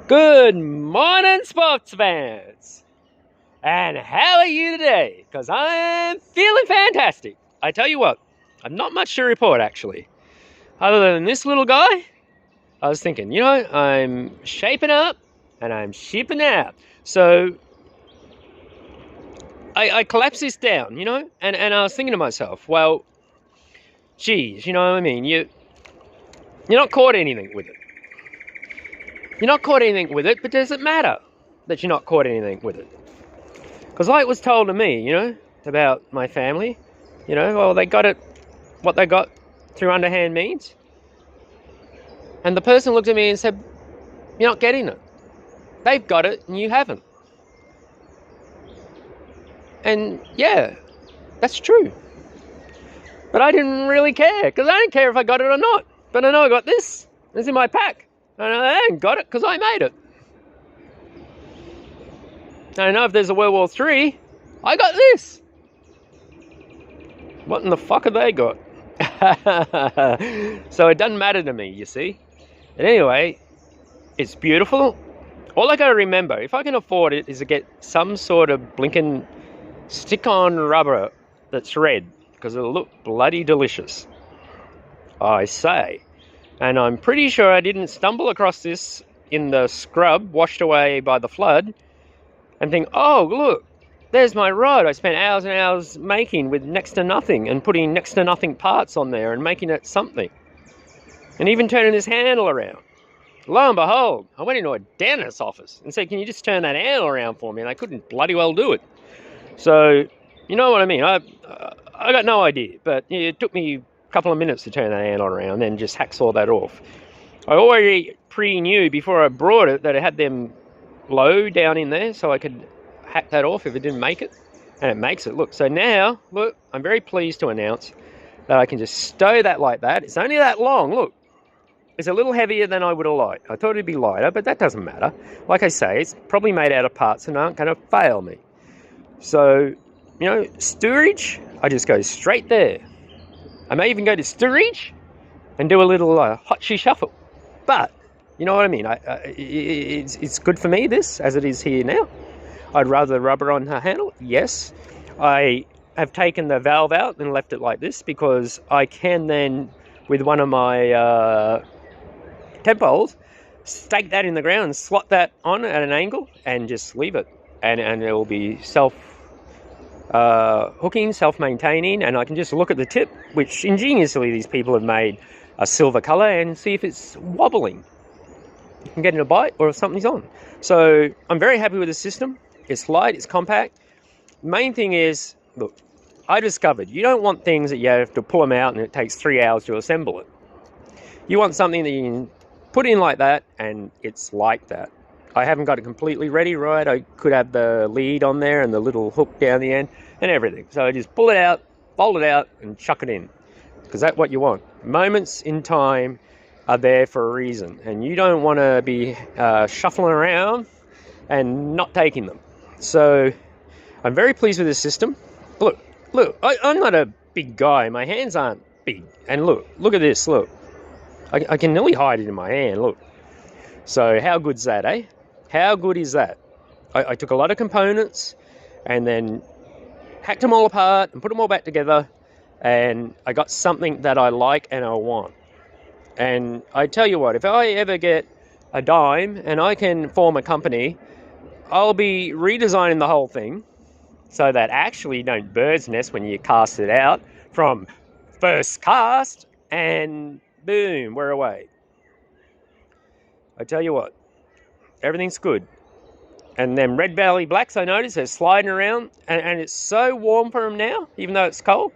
Good morning, sports fans! And how are you today? Because I am feeling fantastic. I tell you what, I've not much to report actually. Other than this little guy, I was thinking, I'm shaping up and I'm shipping out. So I collapsed this down, and I was thinking to myself, well, geez, you know what I mean? You're not caught anything with it. You're not caught anything with it, but does it matter that you're not caught anything with it? Because like it was told to me, about my family, well, they got it, what they got through underhand means. And the person looked at me and said, you're not getting it. They've got it and you haven't. And yeah, that's true. But I didn't really care, because I don't care if I got it or not. But I know I got this. It's in my pack. And I ain't got it because I made it. I know if there's a World War III, I got this. What in the fuck have they got? So it doesn't matter to me, you see. And anyway, it's beautiful. All I got to remember, if I can afford it, is to get some sort of blinking stick-on rubber that's red, because it'll look bloody delicious, I say. And I'm pretty sure I didn't stumble across this in the scrub washed away by the flood and think, oh, look, there's my rod I spent hours and hours making with next to nothing and putting next to nothing parts on there and making it something. And even turning this handle around. Lo and behold, I went into a dentist's office and said, can you just turn that handle around for me? And I couldn't bloody well do it. So, you know what I mean? I got no idea, but it took me a couple of minutes to turn that handle around and just hacksaw that off. I already pre-knew before I brought it that it had them low down in there, so I could hack that off if it didn't make it. And it makes it. Look, so now, look, I'm very pleased to announce that I can just stow that like that. It's only that long, look. It's a little heavier than I would have liked. I thought it'd be lighter, but that doesn't matter. Like I say, it's probably made out of parts that aren't going to fail me. So, storage, I just go straight there. I may even go to storage and do a little hot shoe shuffle. But, you know what I mean? It's good for me, this, as it is here now. I'd rather the rubber on the handle, yes. I have taken the valve out and left it like this because I can then, with one of my temp holes, stake that in the ground and slot that on at an angle and just leave it. And it will be hooking, self-maintaining, and I can just look at the tip, which ingeniously these people have made a silver colour, and see if it's wobbling. You can get in a bite or if something's on. So I'm very happy with the system. It's light, it's compact. Main thing is, look, I discovered you don't want things that you have to pull them out and it takes 3 hours to assemble it. You want something that you can put in like that and it's like that. I haven't got it completely ready, right? I could have the lead on there and the little hook down the end and everything. So I just pull it out, fold it out and chuck it in, because that's what you want. Moments in time are there for a reason, and you don't want to be shuffling around and not taking them. So I'm very pleased with this system. Look, I'm not a big guy. My hands aren't big. And look at this, look. I can nearly hide it in my hand, look. So how good's that, eh? How good is that? I took a lot of components and then hacked them all apart and put them all back together, and I got something that I like and I want. And I tell you what, if I ever get a dime and I can form a company, I'll be redesigning the whole thing so that actually don't bird's nest when you cast it out from first cast, and boom, we're away. I tell you what, everything's good. And them red belly blacks, I noticed, they're sliding around, and it's so warm for them now, even though it's cold.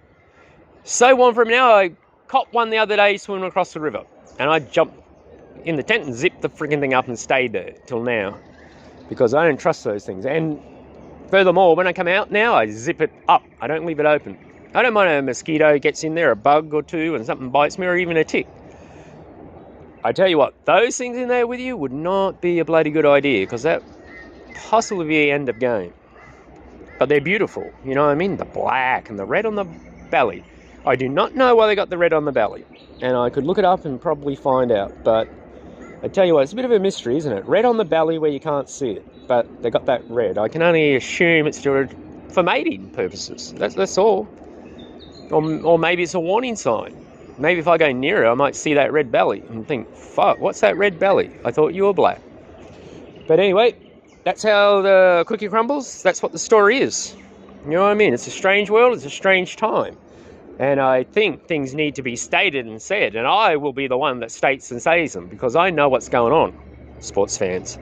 So warm for them now, I caught one the other day swimming across the river, and I jumped in the tent and zipped the freaking thing up and stayed there till now, because I don't trust those things. And furthermore, when I come out now, I zip it up. I don't leave it open. I don't mind a mosquito gets in there, a bug or two, and something bites me, or even a tick. I tell you what, those things in there with you would not be a bloody good idea, because that possibly be the end of game. But they're beautiful, you know what I mean? The black and the red on the belly. I do not know why they got the red on the belly, and I could look it up and probably find out, but I tell you what, it's a bit of a mystery, isn't it? Red on the belly where you can't see it, but they got that red. I can only assume it's for mating purposes. That's all. Or maybe it's a warning sign. Maybe if I go near it, I might see that red belly and think, fuck, what's that red belly? I thought you were black. But anyway, that's how the cookie crumbles. That's what the story is. You know what I mean? It's a strange world. It's a strange time. And I think things need to be stated and said. And I will be the one that states and says them because I know what's going on, sports fans.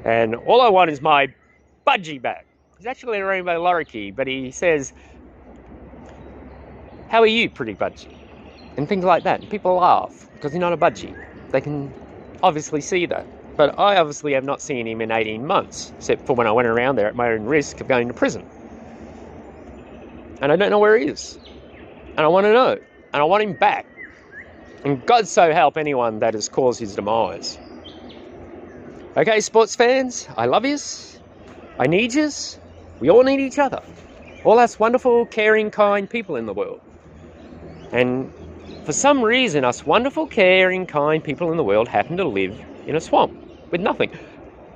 And all I want is my budgie back. He's actually a rainbow lorikeet, but he says, how are you, pretty budgie? And things like that. And people laugh because he's not a budgie. They can obviously see that. But I obviously have not seen him in 18 months, except for when I went around there at my own risk of going to prison. And I don't know where he is. And I want to know. And I want him back. And God so help anyone that has caused his demise. Okay, sports fans, I love yous. I need yous. We all need each other. All us wonderful, caring, kind people in the world. And for some reason, us wonderful, caring, kind people in the world happen to live in a swamp with nothing.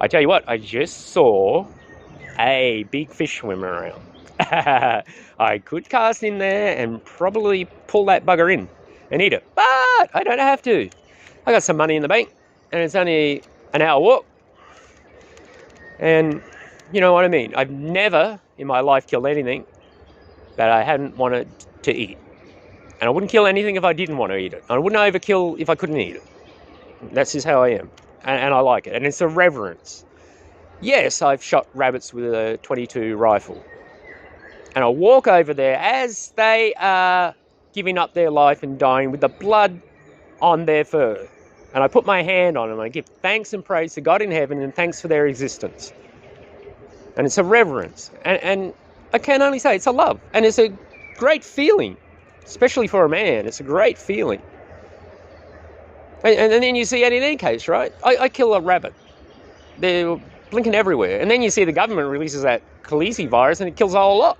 I tell you what, I just saw a big fish swim around. I could cast in there and probably pull that bugger in and eat it, but I don't have to. I got some money in the bank and it's only an hour walk. And you know what I mean? I've never in my life killed anything that I hadn't wanted to eat. And I wouldn't kill anything if I didn't want to eat it. I wouldn't overkill if I couldn't eat it. That's just how I am. And I like it. And it's a reverence. Yes, I've shot rabbits with a .22 rifle. And I walk over there as they are giving up their life and dying with the blood on their fur. And I put my hand on them. And I give thanks and praise to God in heaven and thanks for their existence. And it's a reverence. And I can only say it's a love. And it's a great feeling. Especially for a man, it's a great feeling. And then you see it in any case, right? I kill a rabbit. They're blinking everywhere. And then you see the government releases that Khaleesi virus and it kills a whole lot.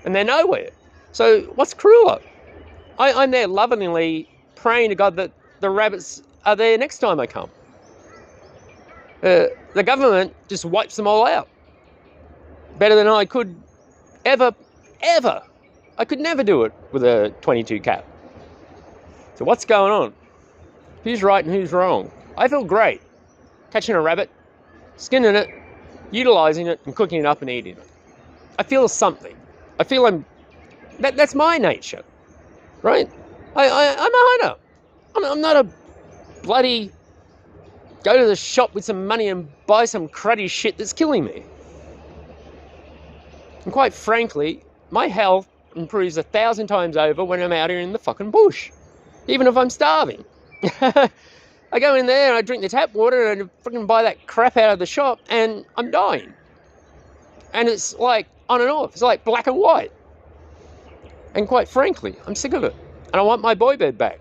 And they're nowhere. So what's crueler? I'm there lovingly praying to God that the rabbits are there next time I come. The government just wipes them all out. Better than I could ever. I could never do it with a .22 cap. So what's going on? Who's right and who's wrong? I feel great catching a rabbit, skinning it, utilising it and cooking it up and eating it. I feel something. I feel that's my nature, right? I'm a hunter. I'm not a bloody go to the shop with some money and buy some cruddy shit that's killing me. And quite frankly, my health improves 1,000 times over when I'm out here in the fucking bush, even if I'm starving. I go in there and I drink the tap water and I fucking buy that crap out of the shop and I'm dying. And it's like on and off. It's like black and white. And quite frankly, I'm sick of it. And I want my boy bed back.